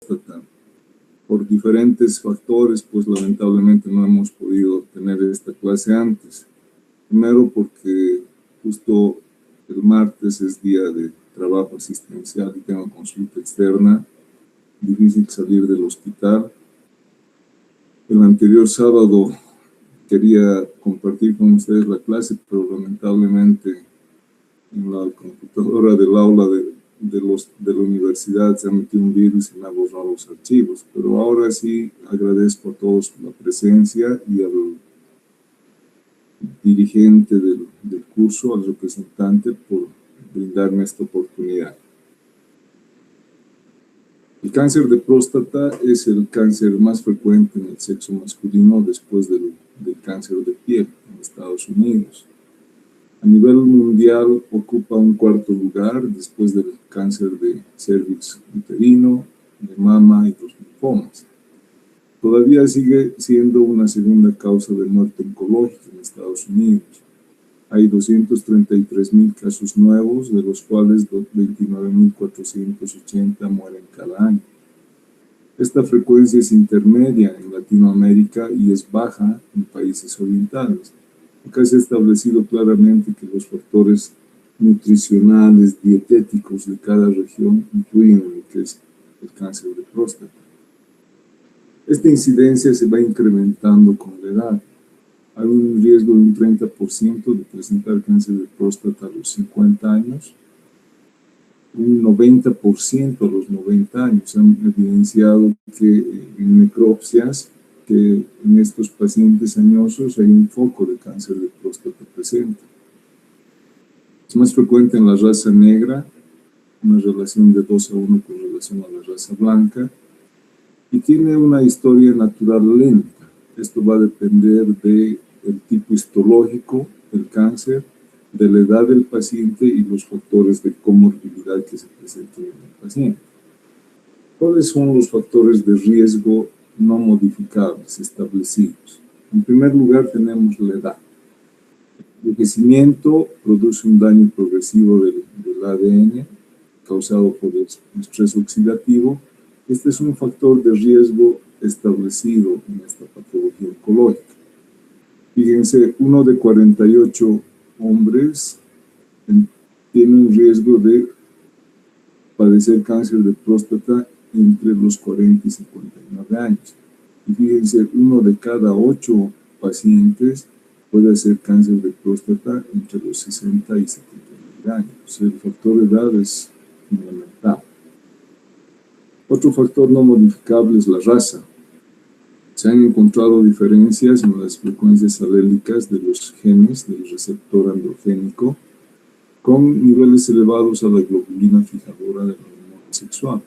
próstata. Por diferentes factores, pues lamentablemente no hemos podido tener esta clase antes. Primero porque justo el martes es día de trabajo asistencial y tengo consulta externa, difícil salir del hospital. El anterior sábado quería compartir con ustedes la clase, pero lamentablemente en la computadora del aula de la universidad se ha metido un virus y me ha borrado los archivos. Pero ahora sí agradezco a todos la presencia y al dirigente del curso, al representante, por brindarme esta oportunidad. El cáncer de próstata es el cáncer más frecuente en el sexo masculino después del cáncer de piel en Estados Unidos. A nivel mundial ocupa un cuarto lugar después del cáncer de cervix uterino, de mama y los linfomas. Todavía sigue siendo una segunda causa de muerte oncológica en Estados Unidos. Hay 233,000 casos nuevos, de los cuales 29,480 mueren cada año. Esta frecuencia es intermedia en Latinoamérica y es baja en países orientales. Acá se ha establecido claramente que los factores nutricionales, dietéticos de cada región influyen en lo que es el cáncer de próstata. Esta incidencia se va incrementando con la edad. Hay un riesgo de un 30% de presentar cáncer de próstata a los 50 años, un 90% a los 90 años. Han evidenciado que en necropsias, que en estos pacientes añosos hay un foco de cáncer de próstata presente. Es más frecuente en la raza negra, una relación de 2:1 con relación a la raza blanca, y tiene una historia natural lenta. Esto va a depender del tipo histológico del cáncer, de la edad del paciente y los factores de comorbilidad que se presentan en el paciente. ¿Cuáles son los factores de riesgo no modificables establecidos? En primer lugar tenemos la edad. El envejecimiento produce un daño progresivo del ADN causado por el estrés oxidativo. Este es un factor de riesgo establecido en esta patología oncológica. Fíjense, 1 de 48 hombres tiene un riesgo de padecer cáncer de próstata entre los 40 y 59 años. Y fíjense, 1 de cada 8 pacientes puede hacer cáncer de próstata entre los 60 y 79 años. O sea, el factor de edad es fundamental. Otro factor no modificable es la raza. Se han encontrado diferencias en las frecuencias alélicas de los genes del receptor androgénico con niveles elevados a la globulina fijadora de la hormona sexual.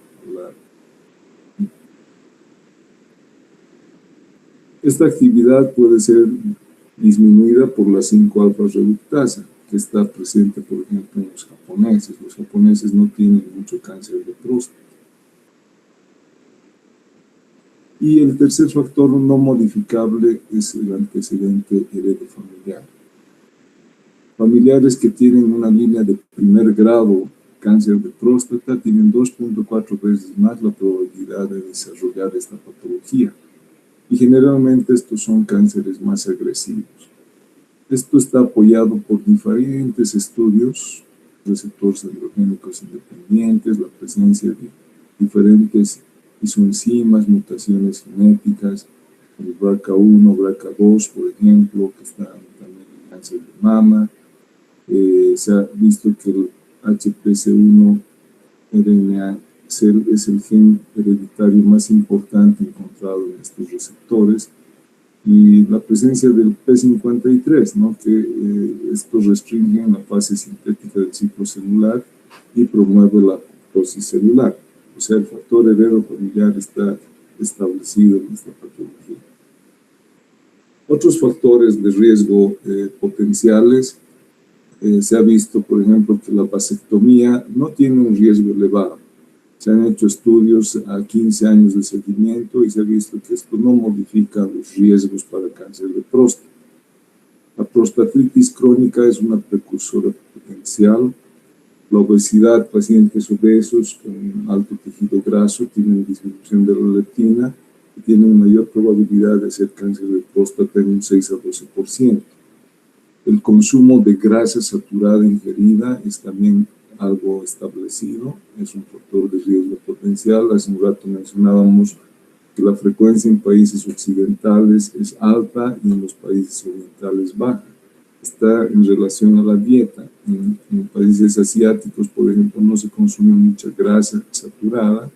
Esta actividad puede ser disminuida por la 5-alfa reductasa, que está presente, por ejemplo, en los japoneses. Los japoneses no tienen mucho cáncer de próstata. Y el tercer factor no modificable es el antecedente heredofamiliar. Familiares que tienen una línea de primer grado cáncer de próstata tienen 2.4 veces más la probabilidad de desarrollar esta patología. Y generalmente estos son cánceres más agresivos. Esto está apoyado por diferentes estudios, receptores androgénicos independientes, la presencia de diferentes isoenzimas, mutaciones genéticas, el BRCA1, BRCA2, por ejemplo, que están también en cáncer de mama. Se ha visto que el HPC1 RNA es el gen hereditario más importante encontrado en estos receptores, y la presencia del P53, ¿no? Que estos restringen la fase sintética del ciclo celular y promueve la apoptosis celular. O sea, el factor heredofamiliar está establecido en esta patología. Otros factores de riesgo potenciales, se ha visto, por ejemplo, que la vasectomía no tiene un riesgo elevado. Se han hecho estudios a 15 años de seguimiento y se ha visto que esto no modifica los riesgos para cáncer de próstata. La prostatitis crónica es una precursora potencial La obesidad, pacientes obesos con alto tejido graso tienen disminución de la leptina y tienen mayor probabilidad de hacer cáncer de próstata en un 6 a 12%. El consumo de grasa saturada ingerida es también algo establecido, es un factor de riesgo potencial. Hace un rato mencionábamos que la frecuencia en países occidentales es alta y en los países orientales baja. Está en relación a la dieta. En países asiáticos, por ejemplo, no se consume mucha grasa saturada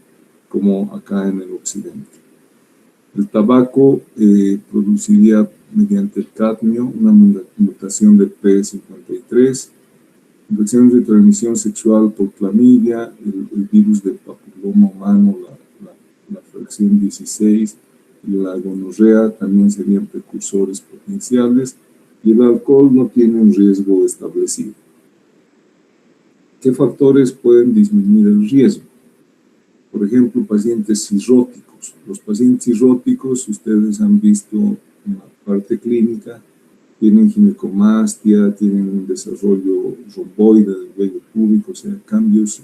como acá en el occidente. El tabaco produciría mediante el cadmio una mutación del P53, infecciones de transmisión sexual por clamidia, el virus del papiloma humano, la fracción 16 y la gonorrea también serían precursores potenciales, y el alcohol no tiene un riesgo establecido. ¿Qué factores pueden disminuir el riesgo? Por ejemplo, pacientes cirróticos. Los pacientes cirróticos, ustedes han visto en la parte clínica, tienen ginecomastia, tienen un desarrollo romboide del vello púbico, o sea, cambios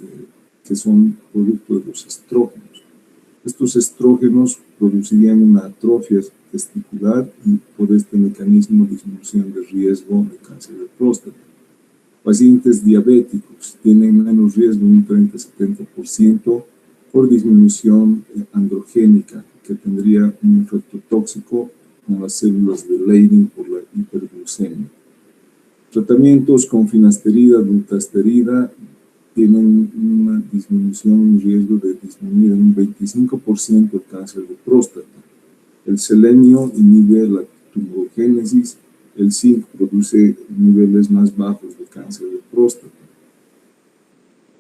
que son producto de los estrógenos. Estos estrógenos producirían una atrofia testicular y por este mecanismo disminución de riesgo de cáncer de próstata. Pacientes diabéticos tienen menos riesgo, un 30-70%, por disminución androgénica, que tendría un efecto tóxico con las células de Leydig por la hiperglucemia. Tratamientos con finasterida, dutasterida, tienen una disminución, un riesgo de disminuir en un 25% el cáncer de próstata. El selenio inhibe la tumorogénesis, el zinc produce niveles más bajos de cáncer de próstata.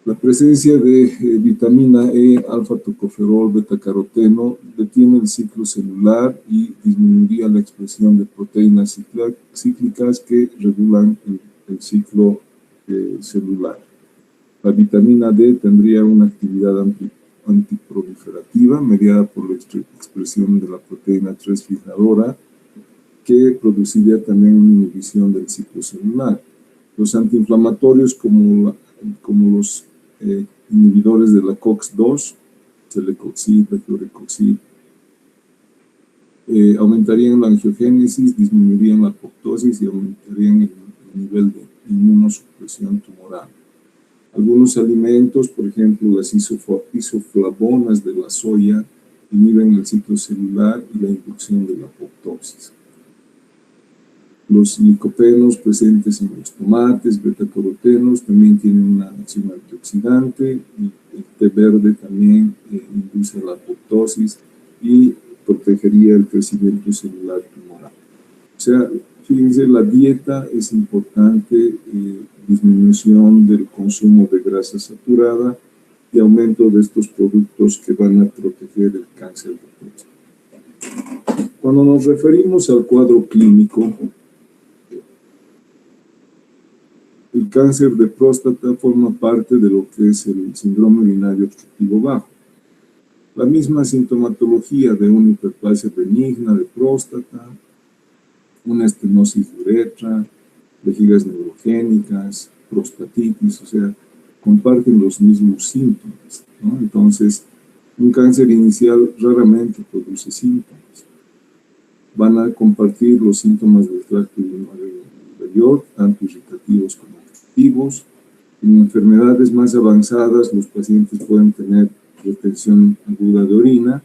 La presencia de vitamina E, alfa-tocoferol, betacaroteno detiene el ciclo celular y disminuiría la expresión de proteínas cíclicas que regulan el ciclo celular. La vitamina D tendría una actividad antiproliferativa mediada por la expresión de la proteína 3 fijadora, que produciría también una inhibición del ciclo celular. Los antiinflamatorios como los inhibidores de la COX-2, celecoxib, beclorecoxib, aumentarían la angiogénesis, disminuirían la apoptosis y aumentarían el nivel de inmunosupresión tumoral. Algunos alimentos, por ejemplo, las isoflavonas de la soya, inhiben el ciclo celular y la inducción de la apoptosis. Los licopenos presentes en los tomates, betacarotenos, también tienen una acción antioxidante, y el té verde también induce la apoptosis y protegería el crecimiento celular tumoral. O sea, fíjense, la dieta es importante, disminución del consumo de grasa saturada y aumento de estos productos que van a proteger el cáncer de próstata. Cuando nos referimos al cuadro clínico, el cáncer de próstata forma parte de lo que es el síndrome urinario obstructivo bajo. La misma sintomatología de una hiperplasia benigna de próstata, una estenosis de uretra, vejigas neurogénicas, prostatitis, o sea, comparten los mismos síntomas, ¿no? Entonces, un cáncer inicial raramente produce síntomas. Van a compartir los síntomas del tracto urinario inferior, tanto irritativos como activos. En enfermedades más avanzadas, los pacientes pueden tener retención aguda de orina,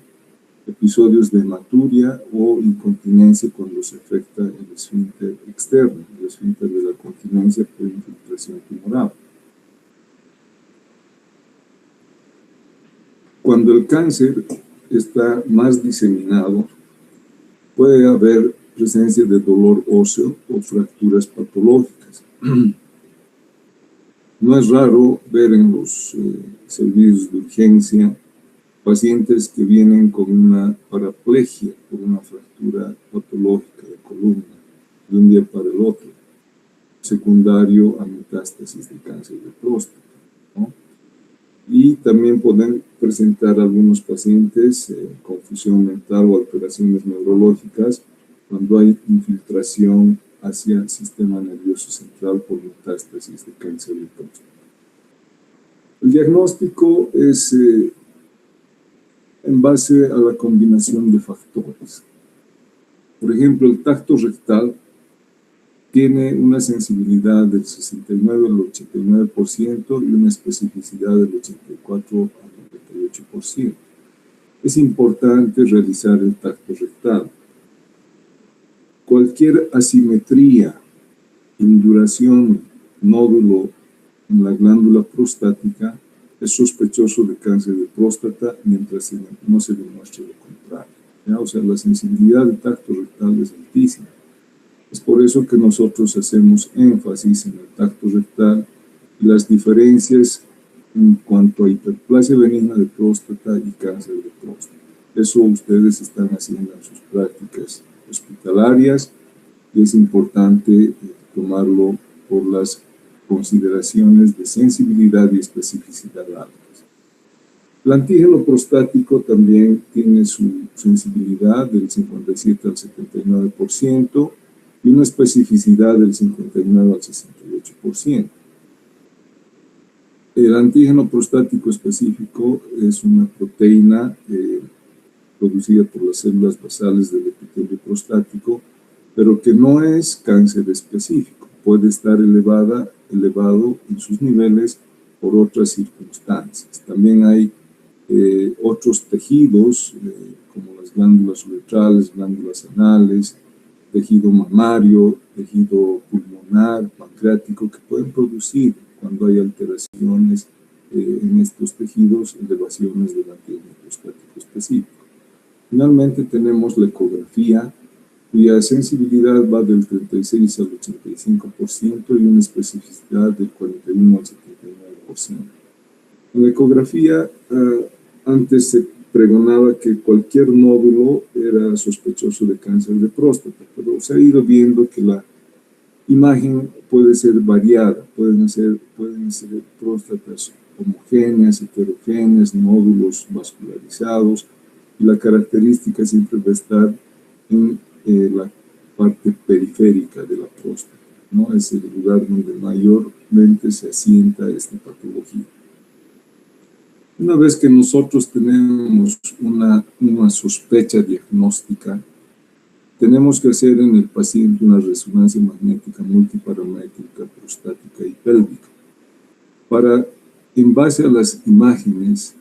episodios de hematuria o incontinencia cuando se afecta el esfínter externo, el esfínter de la continencia por infiltración tumoral. Cuando el cáncer está más diseminado, puede haber presencia de dolor óseo o fracturas patológicas. No es raro ver en los servicios de urgencia pacientes que vienen con una paraplegia por una fractura patológica de columna de un día para el otro, secundario a metástasis de cáncer de próstata, ¿no? Y también pueden presentar algunos pacientes confusión mental o alteraciones neurológicas cuando hay infiltración hacia el sistema nervioso central por metástasis de cáncer de próstata. El diagnóstico es en base a la combinación de factores. Por ejemplo, el tacto rectal tiene una sensibilidad del 69 al 89% y una especificidad del 84 al 98%. Es importante realizar el tacto rectal. Cualquier asimetría, induración, nódulo en la glándula prostática es sospechoso de cáncer de próstata mientras no se demuestre lo contrario. ¿Ya? O sea, la sensibilidad del tacto rectal es altísima. Es por eso que nosotros hacemos énfasis en el tacto rectal y las diferencias en cuanto a hiperplasia benigna de próstata y cáncer de próstata. Eso ustedes están haciendo en sus prácticas hospitalarias y es importante tomarlo por las consideraciones de sensibilidad y especificidad altas. El antígeno prostático también tiene su sensibilidad del 57 al 79% y una especificidad del 59 al 68%. El antígeno prostático específico es una proteína producida por las células basales del epitelio prostático, pero que no es cáncer específico. Puede estar elevado en sus niveles por otras circunstancias. También hay otros tejidos, como las glándulas uretrales, glándulas anales, tejido mamario, tejido pulmonar, pancreático, que pueden producir, cuando hay alteraciones en estos tejidos, elevaciones del antígeno prostático específico. Finalmente tenemos la ecografía, cuya sensibilidad va del 36 al 85% y una especificidad del 41 al 79%. En la ecografía, antes se pregonaba que cualquier nódulo era sospechoso de cáncer de próstata, pero se ha ido viendo que la imagen puede ser variada, pueden ser próstatas homogéneas, heterogéneas, nódulos vascularizados, y la característica siempre va a estar en la parte periférica de la próstata, ¿no? Es el lugar donde mayormente se asienta esta patología. Una vez que nosotros tenemos una sospecha diagnóstica, tenemos que hacer en el paciente una resonancia magnética multiparamétrica prostática y pélvica para, en base a las imágenes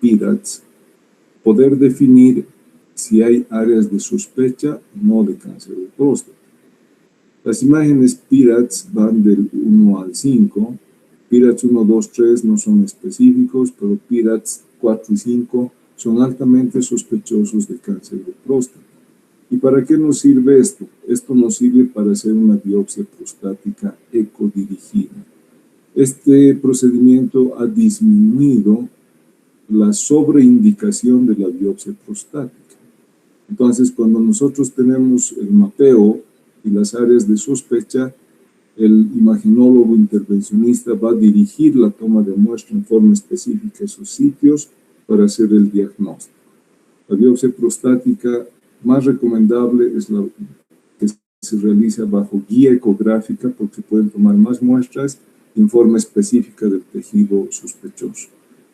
PIRATS, poder definir si hay áreas de sospecha o no de cáncer de próstata. Las imágenes PIRATS van del 1 al 5. PIRATS 1, 2, 3 no son específicos, pero PIRATS 4 y 5 son altamente sospechosos de cáncer de próstata. ¿Y para qué nos sirve esto? Esto nos sirve para hacer una biopsia prostática ecodirigida. Este procedimiento ha disminuido la sobreindicación de la biopsia prostática. Entonces, cuando nosotros tenemos el mapeo y las áreas de sospecha, el imaginólogo intervencionista va a dirigir la toma de muestra en forma específica a esos sitios para hacer el diagnóstico. La biopsia prostática más recomendable es la que se realiza bajo guía ecográfica porque pueden tomar más muestras en forma específica del tejido sospechoso.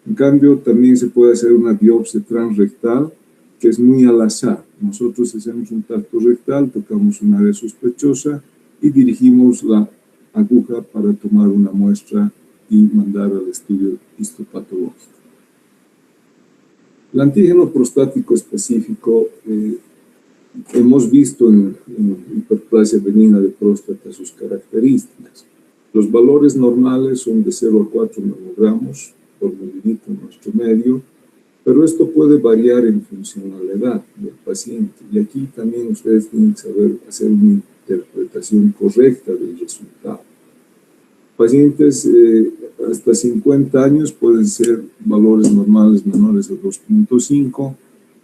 En cambio, también se puede hacer una biopsia transrectal, que es muy al azar. Nosotros hacemos un tacto rectal, tocamos un área sospechosa y dirigimos la aguja para tomar una muestra y mandar al estudio histopatológico. El antígeno prostático específico, hemos visto en hiperplasia benigna de próstata sus características. Los valores normales son de 0 a 4 nanogramos por mililitro en nuestro medio, pero esto puede variar en función a la edad del paciente. Y aquí también ustedes tienen que saber hacer una interpretación correcta del resultado. Pacientes hasta 50 años pueden ser valores normales menores a 2.5,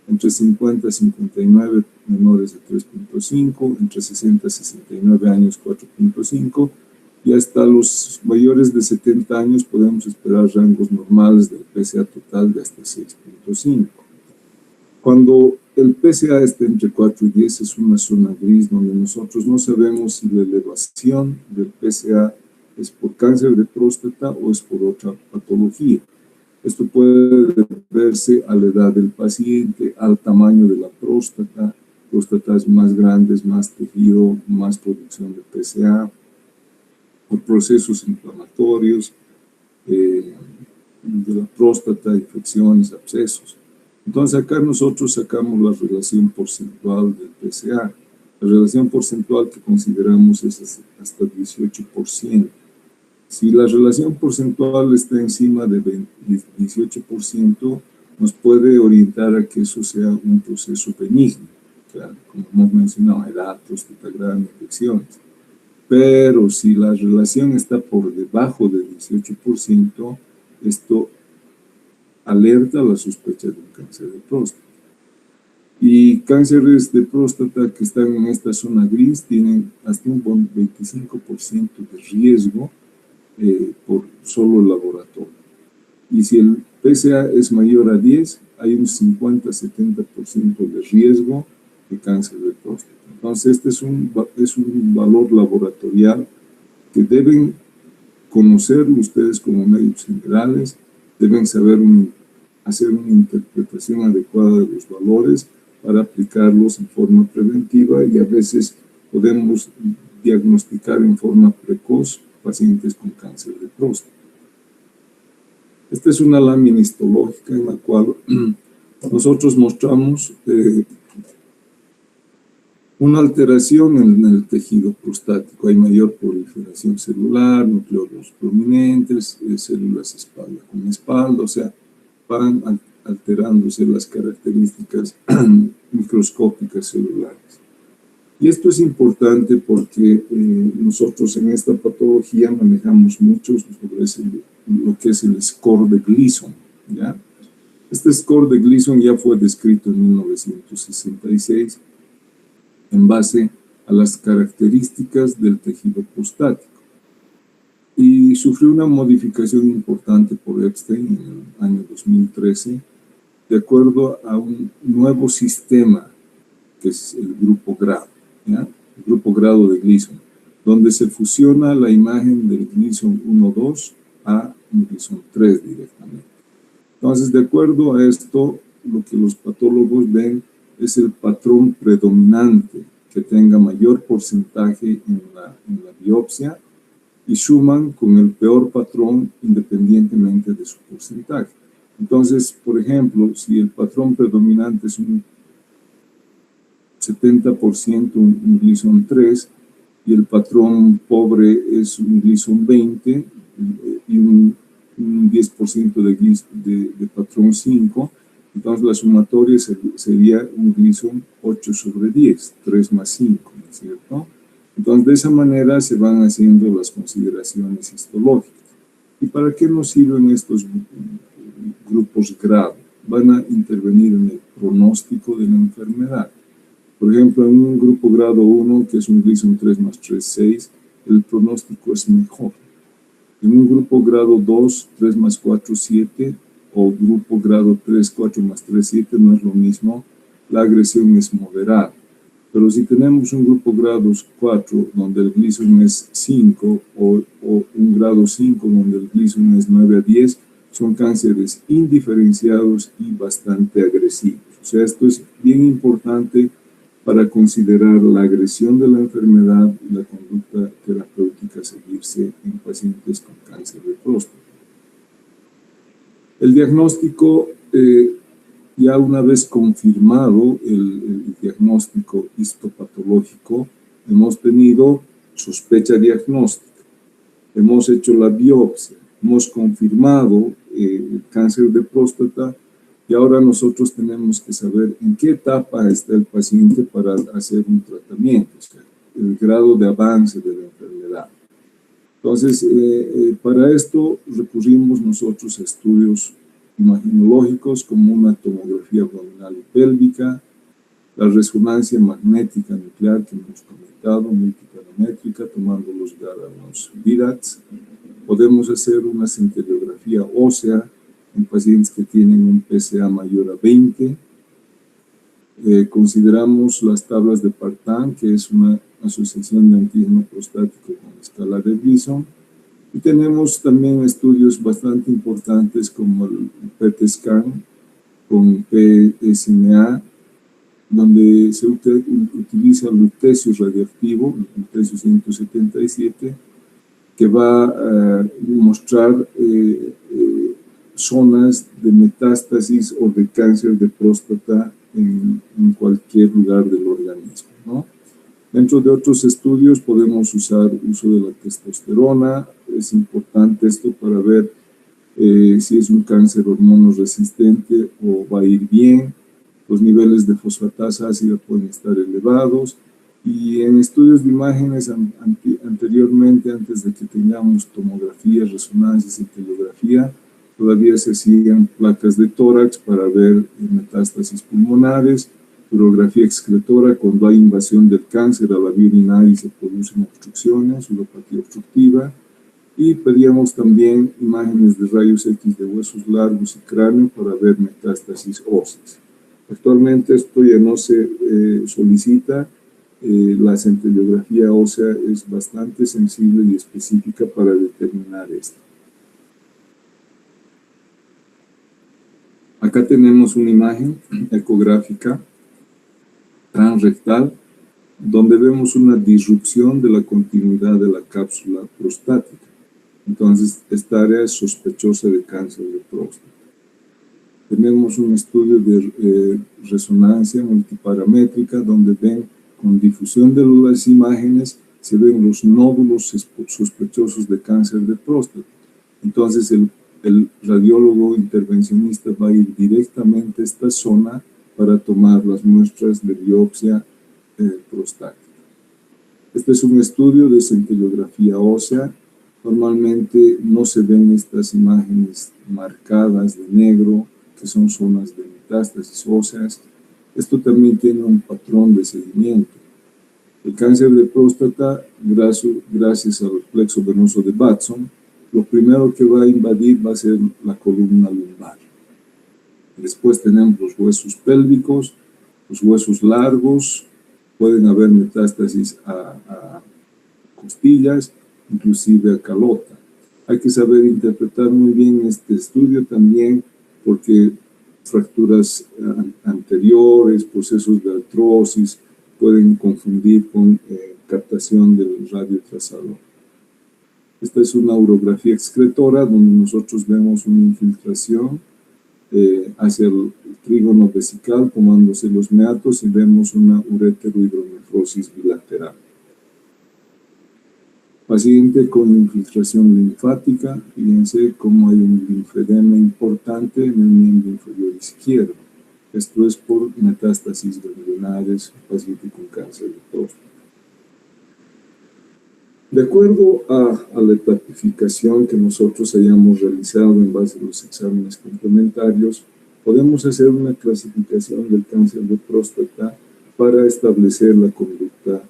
entre 50 y 59 menores a 3.5, entre 60 y 69 años 4.5, y hasta los mayores de 70 años podemos esperar rangos normales del PSA total de hasta 6.5. Cuando el PSA está entre 4 y 10 es una zona gris donde nosotros no sabemos si la elevación del PSA ¿Es por cáncer de próstata o es por otra patología? Esto puede deberse a la edad del paciente, al tamaño de la próstatas más grandes, más tejido, más producción de PSA, por procesos inflamatorios de la próstata, infecciones, abscesos. Entonces acá nosotros sacamos la relación porcentual del PSA. La relación porcentual que consideramos es hasta 18%. Si la relación porcentual está encima de 18%, nos puede orientar a que eso sea un proceso benigno, claro, como hemos mencionado, edad, próstata grande, infecciones. Pero si la relación está por debajo del 18%, esto alerta a la sospecha de un cáncer de próstata. Y cánceres de próstata que están en esta zona gris tienen hasta un 25% de riesgo por solo el laboratorio. Y si el PSA es mayor a 10, hay un 50-70% de riesgo de cáncer de próstata. Entonces, este es un valor laboratorial que deben conocerlo ustedes como médicos generales, deben saber hacer una interpretación adecuada de los valores para aplicarlos en forma preventiva, y a veces podemos diagnosticar en forma precoz pacientes con cáncer de próstata. Esta es una lámina histológica en la cual nosotros mostramos una alteración en el tejido prostático. Hay mayor proliferación celular, nucleolos prominentes, células espalda con espalda, o sea, van alterándose las características microscópicas celulares. Y esto es importante porque nosotros en esta patología manejamos mucho sobre lo que es el score de Gleason, ¿ya? Este score de Gleason ya fue descrito en 1966 en base a las características del tejido prostático. Y sufrió una modificación importante por Epstein en el año 2013, de acuerdo a un nuevo sistema que es el grupo grado, ¿ya? El grupo grado de Gleason, donde se fusiona la imagen del Gleason 1-2 a un Gleason 3 directamente. Entonces, de acuerdo a esto, lo que los patólogos ven es el patrón predominante que tenga mayor porcentaje en la biopsia y suman con el peor patrón independientemente de su porcentaje. Entonces, por ejemplo, si el patrón predominante es un 70% un Gleason 3 y el patrón pobre es un Gleason 20 y un 10% de patrón 5, entonces la sumatoria sería un Gleason 8/10, 3 más 5, ¿no es cierto? Entonces de esa manera se van haciendo las consideraciones histológicas. ¿Y para qué nos sirven estos grupos grado? Van a intervenir en el pronóstico de la enfermedad. Por ejemplo, en un grupo grado 1, que es un Gleason 3 más 3, 6, el pronóstico es mejor. En un grupo grado 2, 3 más 4, 7, o grupo grado 3, 4 más 3, 7, no es lo mismo, la agresión es moderada. Pero si tenemos un grupo grado 4, donde el Gleason es 5, o un grado 5, donde el Gleason es 9-10, son cánceres indiferenciados y bastante agresivos. O sea, esto es bien importante para considerar la agresión de la enfermedad y la conducta terapéutica a seguirse en pacientes con cáncer de próstata. El diagnóstico, ya una vez confirmado el diagnóstico histopatológico, hemos tenido sospecha diagnóstica, hemos hecho la biopsia, hemos confirmado el cáncer de próstata, y ahora nosotros tenemos que saber en qué etapa está el paciente para hacer un tratamiento, o sea, el grado de avance de la enfermedad. Entonces, para esto recurrimos nosotros a estudios imaginológicos como una tomografía abdominal y pélvica, la resonancia magnética nuclear que hemos comentado, multiparamétrica, tomando los VIRATs. Podemos hacer una centellografía ósea en pacientes que tienen un PSA mayor a 20. Consideramos las tablas de Partan, que es una asociación de antígeno prostático con escala de Gleason, Y tenemos también estudios bastante importantes como el PET scan con PSMA, donde se utiliza el lutecio radioactivo, el lutecio 177, que va a mostrar zonas de metástasis o de cáncer de próstata en cualquier lugar del organismo, ¿no? Dentro de otros estudios podemos usar uso de la testosterona. Es importante esto para ver si es un cáncer hormonoresistente o va a ir bien. Los niveles de fosfatasa ácida pueden estar elevados. Y en estudios de imágenes anteriormente, antes de que tengamos tomografía, resonancia y cintilografía, todavía se hacían placas de tórax para ver metástasis pulmonares, urografía excretora cuando hay invasión del cáncer a la vía urinaria y se producen obstrucciones, uropatía obstructiva, y pedíamos también imágenes de rayos X de huesos largos y cráneo para ver metástasis óseas. Actualmente esto ya no se solicita. La centellografía ósea es bastante sensible y específica para determinar esto. Acá tenemos una imagen ecográfica transrectal donde vemos una disrupción de la continuidad de la cápsula prostática. Entonces, esta área es sospechosa de cáncer de próstata. Tenemos un estudio de resonancia multiparamétrica donde ven con difusión de las imágenes se ven los nódulos sospechosos de cáncer de próstata. Entonces, el radiólogo intervencionista va a ir directamente a esta zona para tomar las muestras de biopsia prostática. Este es un estudio de centellografía ósea. Normalmente no se ven estas imágenes marcadas de negro, que son zonas de metástasis óseas. Esto también tiene un patrón de seguimiento. El cáncer de próstata, gracias al plexo venoso de Batson, lo primero que va a invadir va a ser la columna lumbar. Después tenemos los huesos pélvicos, los huesos largos, pueden haber metástasis a costillas, inclusive a calota. Hay que saber interpretar muy bien este estudio también porque fracturas anteriores, procesos de artrosis, pueden confundir con captación del radiotrazador. Esta es una urografía excretora donde nosotros vemos una infiltración hacia el trígono vesical tomándose los meatos y vemos una ureterohidronefrosis bilateral. Paciente con infiltración linfática, fíjense cómo hay un linfedema importante en el miembro inferior izquierdo. Esto es por metástasis ganglionares, paciente con cáncer de próstata. De acuerdo a la etapificación que nosotros hayamos realizado en base a los exámenes complementarios, podemos hacer una clasificación del cáncer de próstata para establecer la conducta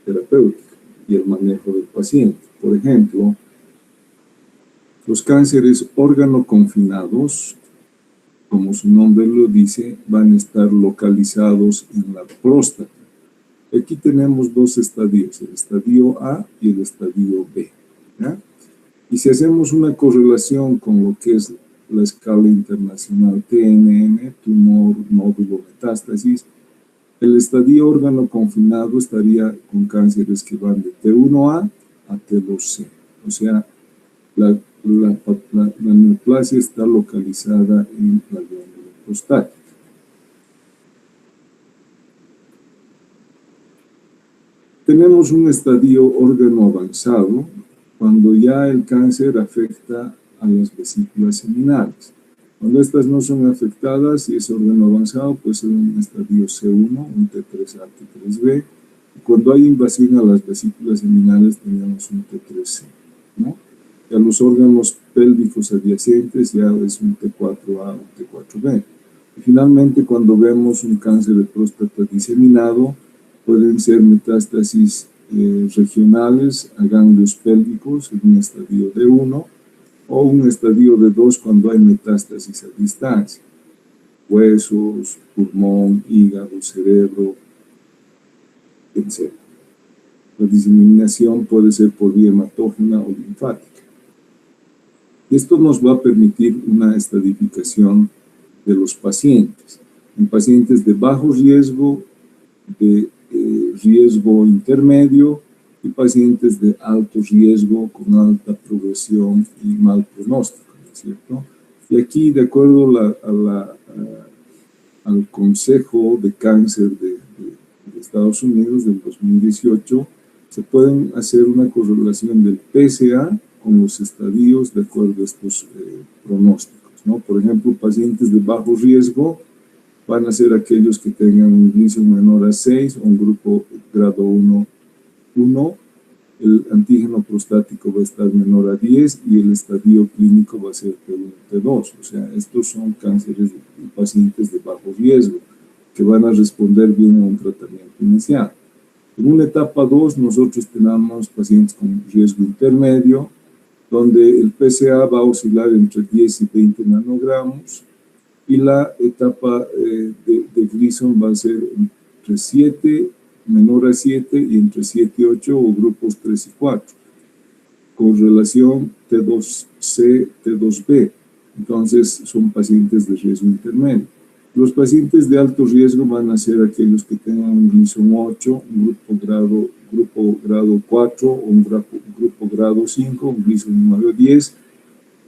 terapéutica y el manejo del paciente. Por ejemplo, los cánceres órgano confinados, como su nombre lo dice, van a estar localizados en la próstata. Aquí tenemos dos estadios, el estadio A y el estadio B, ¿ya? Y si hacemos una correlación con lo que es la escala internacional TNM, tumor, nódulo, metástasis, el estadio órgano confinado estaría con cánceres que van de T1A a T2C. O sea, la neoplasia está localizada en la glándula prostática. Tenemos un estadio órgano avanzado cuando ya el cáncer afecta a las vesículas seminales. Cuando estas no son afectadas y es órgano avanzado, puede ser un estadio C1, un T3A, T3B. Y cuando hay invasión a las vesículas seminales, tenemos un T3C, ¿no? Y a los órganos pélvicos adyacentes ya es un T4A, un T4B. Y finalmente, cuando vemos un cáncer de próstata diseminado, pueden ser metástasis regionales a ganglios pélvicos en un estadio D1 o un estadio D2 cuando hay metástasis a distancia, huesos, pulmón, hígado, cerebro, etc. La diseminación puede ser por vía hematógena o linfática. Y esto nos va a permitir una estratificación de los pacientes. En pacientes de bajo riesgo, de riesgo intermedio y pacientes de alto riesgo con alta progresión y mal pronóstico, ¿no es cierto? Y aquí, de acuerdo al Consejo de Cáncer de Estados Unidos del 2018, se pueden hacer una correlación del PSA con los estadios de acuerdo a estos pronósticos, ¿no? Por ejemplo, pacientes de bajo riesgo van a ser aquellos que tengan un Gleason menor a 6 o un grupo grado 1, el antígeno prostático va a estar menor a 10 y el estadio clínico va a ser T1, T2. O sea, estos son cánceres de pacientes de bajo riesgo que van a responder bien a un tratamiento inicial. En una etapa 2, nosotros tenemos pacientes con riesgo intermedio, donde el PSA va a oscilar entre 10 y 20 nanogramos, y la etapa de Gleason va a ser entre 7, menor a 7, y entre 7 y 8, o grupos 3 y 4, con relación T2C, T2B. Entonces, son pacientes de riesgo intermedio. Los pacientes de alto riesgo van a ser aquellos que tengan un Gleason 8, un grupo grado 4, o un grupo grado 5, un Gleason 9 o 10,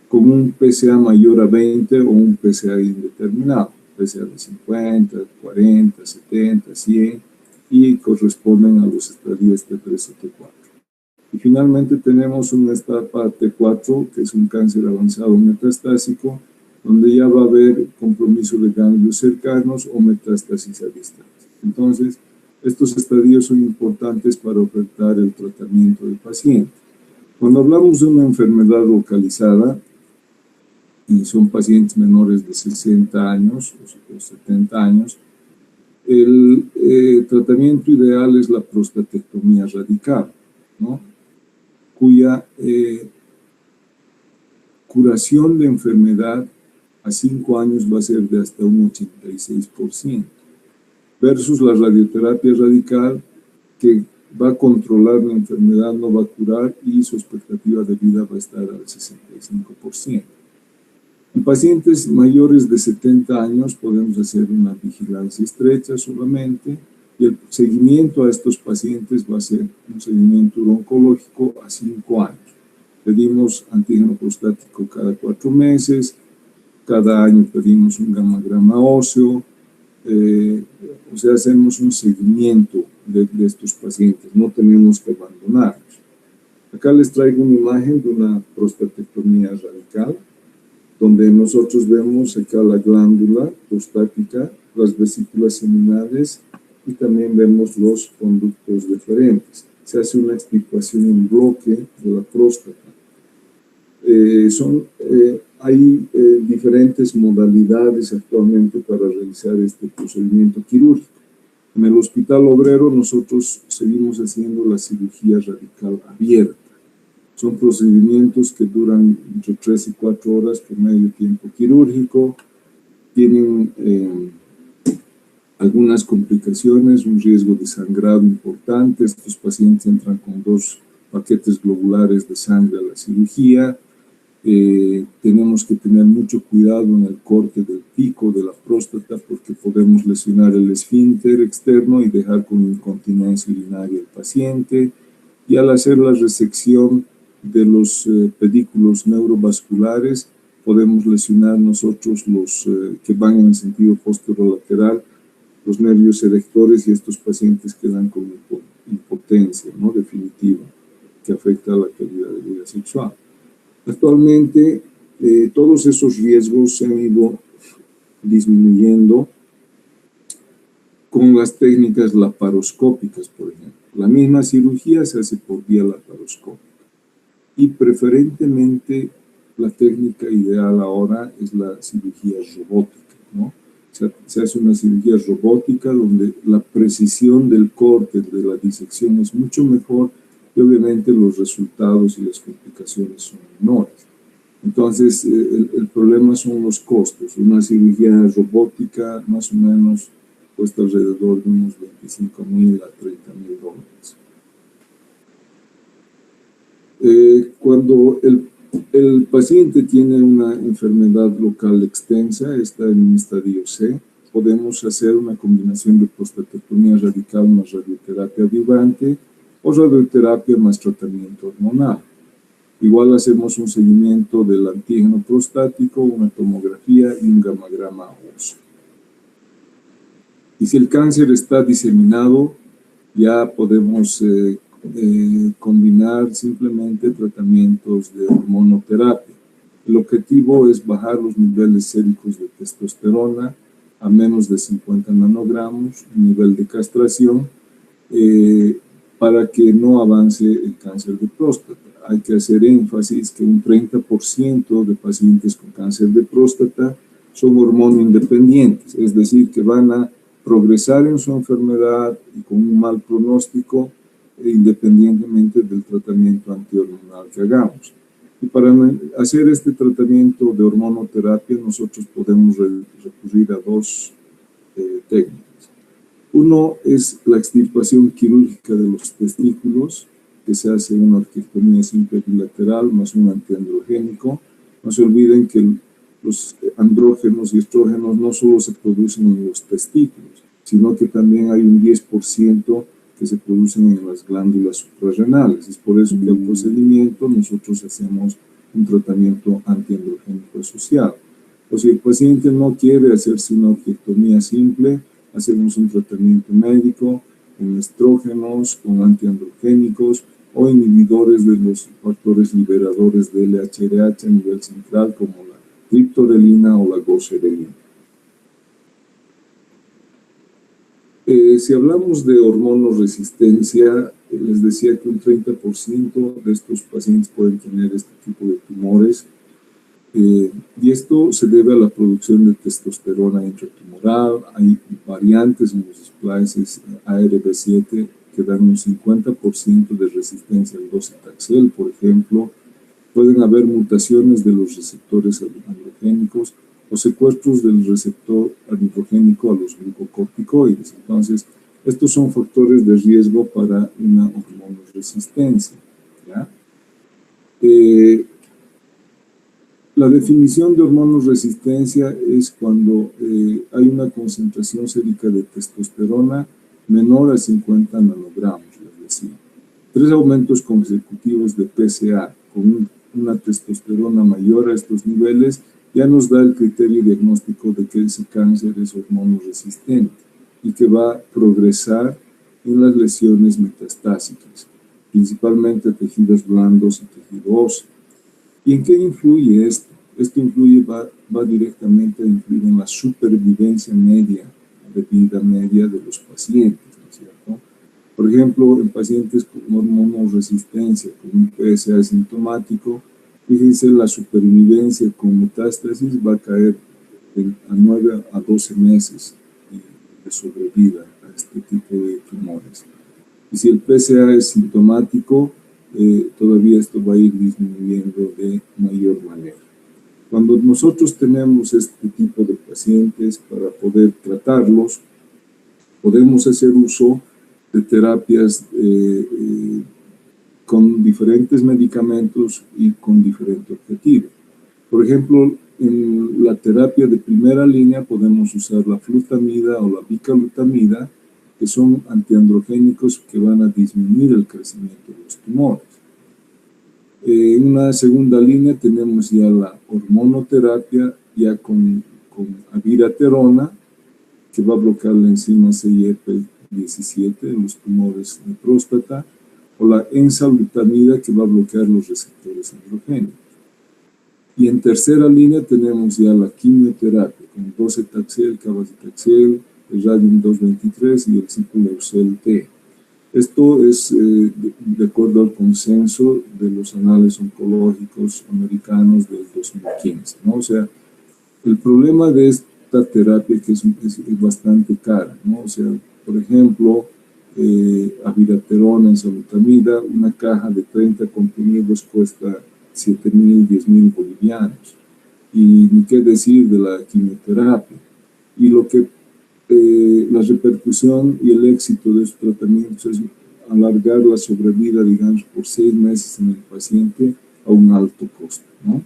con un PSA mayor a 20 o un PSA indeterminado, PSA de 50, 40, 70, 100, y corresponden a los estadios T3 o T4. Y finalmente tenemos una etapa T4, que es un cáncer avanzado metastásico, donde ya va a haber compromiso de ganglios cercanos o metástasis a distancia. Entonces, estos estadios son importantes para ofertar el tratamiento del paciente. Cuando hablamos de una enfermedad localizada, y son pacientes menores de 60 años o 70 años, el tratamiento ideal es la prostatectomía radical, ¿no? Cuya curación de enfermedad a 5 años va a ser de hasta un 86%, versus la radioterapia radical, que va a controlar la enfermedad, no va a curar, y su expectativa de vida va a estar al 65%. En pacientes mayores de 70 años podemos hacer una vigilancia estrecha solamente, y el seguimiento a estos pacientes va a ser un seguimiento oncológico a 5 años. Pedimos antígeno prostático cada 4 meses, cada año pedimos un gammagrama óseo, o sea, hacemos un seguimiento de estos pacientes, no tenemos que abandonarlos. Acá les traigo una imagen de una prostatectomía radical, donde nosotros vemos acá la glándula prostática, las vesículas seminales, y también vemos los conductos deferentes. Se hace una extirpación en bloque de la próstata. Hay diferentes modalidades actualmente para realizar este procedimiento quirúrgico. En el Hospital Obrero nosotros seguimos haciendo la cirugía radical abierta. Son procedimientos que duran entre 3 y 4 horas por medio tiempo quirúrgico. Tienen algunas complicaciones, un riesgo de sangrado importante. Estos pacientes entran con 2 paquetes globulares de sangre a la cirugía. Tenemos que tener mucho cuidado en el corte del pico de la próstata, porque podemos lesionar el esfínter externo y dejar con incontinencia urinaria al paciente. Y al hacer la resección de los pedículos neurovasculares, podemos lesionar nosotros los que van en el sentido posterolateral, los nervios erectores, y estos pacientes quedan con impotencia, ¿no?, definitiva, que afecta a la calidad de vida sexual. Actualmente, todos esos riesgos se han ido disminuyendo con las técnicas laparoscópicas, por ejemplo. La misma cirugía se hace por vía laparoscópica. Y preferentemente la técnica ideal ahora es la cirugía robótica, ¿no? Se hace una cirugía robótica donde la precisión del corte, de la disección, es mucho mejor, y obviamente los resultados y las complicaciones son menores. Entonces, el problema son los costos. Una cirugía robótica más o menos cuesta alrededor de unos $25,000 a $30,000. Cuando El paciente tiene una enfermedad local extensa, está en un estadio C. Podemos hacer una combinación de prostatectomía radical más radioterapia adyuvante o radioterapia más tratamiento hormonal. Igual hacemos un seguimiento del antígeno prostático, una tomografía y un gamagrama óseo. Y si el cáncer está diseminado, ya podemos combinar simplemente tratamientos de hormonoterapia. El objetivo es bajar los niveles séricos de testosterona a menos de 50 nanogramos, un nivel de castración, para que no avance el cáncer de próstata. Hay que hacer énfasis que un 30% de pacientes con cáncer de próstata son hormonoindependientes, es decir, que van a progresar en su enfermedad y con un mal pronóstico, independientemente del tratamiento antihormonal que hagamos. Y para hacer este tratamiento de hormonoterapia, nosotros podemos recurrir a dos técnicas. Uno es la extirpación quirúrgica de los testículos, que se hace una orquiectomía simple bilateral más un antiandrogénico. No se olviden que los andrógenos y estrógenos no solo se producen en los testículos, sino que también hay un 10% que se producen en las glándulas suprarrenales. Es por eso que al procedimiento nosotros hacemos un tratamiento antiandrogénico asociado. O si el paciente no quiere hacerse una orquiectomía simple, hacemos un tratamiento médico con estrógenos, con antiandrogénicos o inhibidores de los factores liberadores de LHRH a nivel central, como la triptorelina o la goserelina. Si hablamos de hormonoresistencia, les decía que un 30% de estos pacientes pueden tener este tipo de tumores, y esto se debe a la producción de testosterona intratumoral. Hay variantes en los splices ARB7 que dan un 50% de resistencia al docetaxel, por ejemplo. Pueden haber mutaciones de los receptores androgénicos o secuestros del receptor androgénico a los glucocorticoides. Entonces, estos son factores de riesgo para una hormonoresistencia, ¿ya? La definición de hormonoresistencia es cuando hay una concentración sérica de testosterona menor a 50 nanogramos, les decía. 3 aumentos consecutivos de PSA con una testosterona mayor a estos niveles ya nos da el criterio diagnóstico de que ese cáncer es hormonorresistente y que va a progresar en las lesiones metastásicas, principalmente tejidos blandos y tejido óseo. ¿Y en qué influye esto? Esto va directamente a influir en la supervivencia media, de vida media de los pacientes, ¿no es cierto? Por ejemplo, en pacientes con hormonoresistencia, con un PSA asintomático, fíjense, la supervivencia con metástasis va a caer a 9 a 12 meses de sobrevida a este tipo de tumores. Y si el PSA es sintomático, todavía esto va a ir disminuyendo de mayor manera. Cuando nosotros tenemos este tipo de pacientes, para poder tratarlos, podemos hacer uso de terapias con diferentes medicamentos y con diferente objetivo. Por ejemplo, en la terapia de primera línea podemos usar la flutamida o la bicalutamida, que son antiandrogénicos que van a disminuir el crecimiento de los tumores. En una segunda línea tenemos ya la hormonoterapia, ya con abiraterona, que va a bloquear la enzima CYP17 en los tumores de próstata, o la enzalutamida, que va a bloquear los receptores androgénicos. Y en tercera línea tenemos ya la quimioterapia, con docetaxel, cabazitaxel, el radium-223 y el ciclophosphamide. Esto es de acuerdo al consenso de los anales oncológicos americanos del 2015, ¿no? O sea, el problema de esta terapia que es bastante cara, ¿no? O sea, por ejemplo, abiraterona, enzalutamida, una caja de 30 comprimidos cuesta 7.000, 10.000 bolivianos. Y ni qué decir de la quimioterapia. Y lo que la repercusión y el éxito de estos tratamientos es alargar la sobrevida, digamos, por 6 meses en el paciente a un alto costo, ¿no?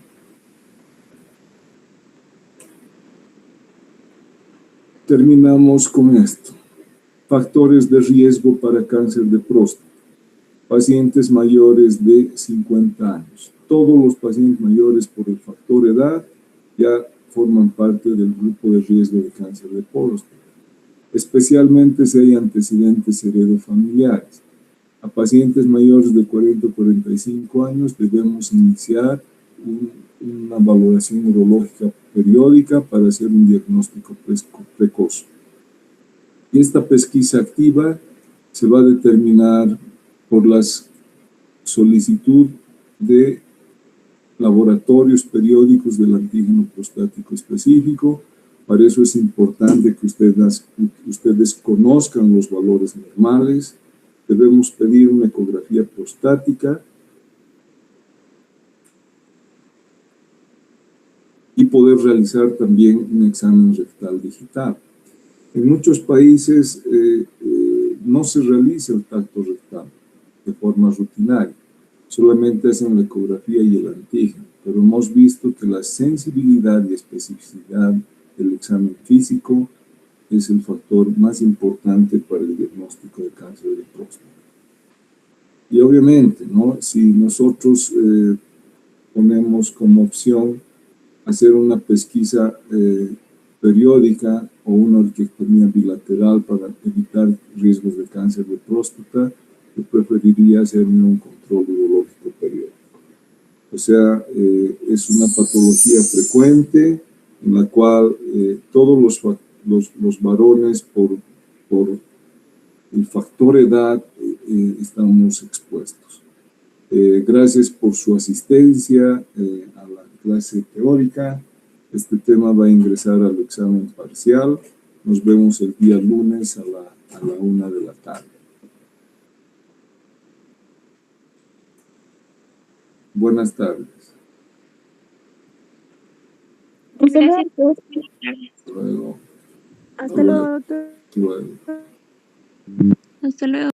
Terminamos con esto. Factores de riesgo para cáncer de próstata. Pacientes mayores de 50 años. Todos los pacientes mayores por el factor edad ya forman parte del grupo de riesgo de cáncer de próstata, especialmente si hay antecedentes heredofamiliares. A pacientes mayores de 40 o 45 años debemos iniciar una valoración urológica periódica para hacer un diagnóstico precoz. Y esta pesquisa activa se va a determinar por la solicitud de laboratorios periódicos del antígeno prostático específico. Para eso es importante que ustedes conozcan los valores normales. Debemos pedir una ecografía prostática y poder realizar también un examen rectal digital. En muchos países no se realiza el tacto rectal de forma rutinaria, solamente hacen la ecografía y el antígeno, pero hemos visto que la sensibilidad y especificidad del examen físico es el factor más importante para el diagnóstico de cáncer de próstata. Y obviamente, ¿no? Si nosotros ponemos como opción hacer una pesquisa periódica o una orquiectomía bilateral para evitar riesgos de cáncer de próstata, yo preferiría hacerme un control urológico periódico. O sea, es una patología frecuente en la cual todos los varones por el factor edad estamos expuestos. Gracias por su asistencia a la clase teórica. Este tema va a ingresar al examen parcial. Nos vemos el día lunes a la 1 de la tarde. Buenas tardes. Gracias. Hasta luego. Hasta luego, doctor. Hasta luego. Hasta luego.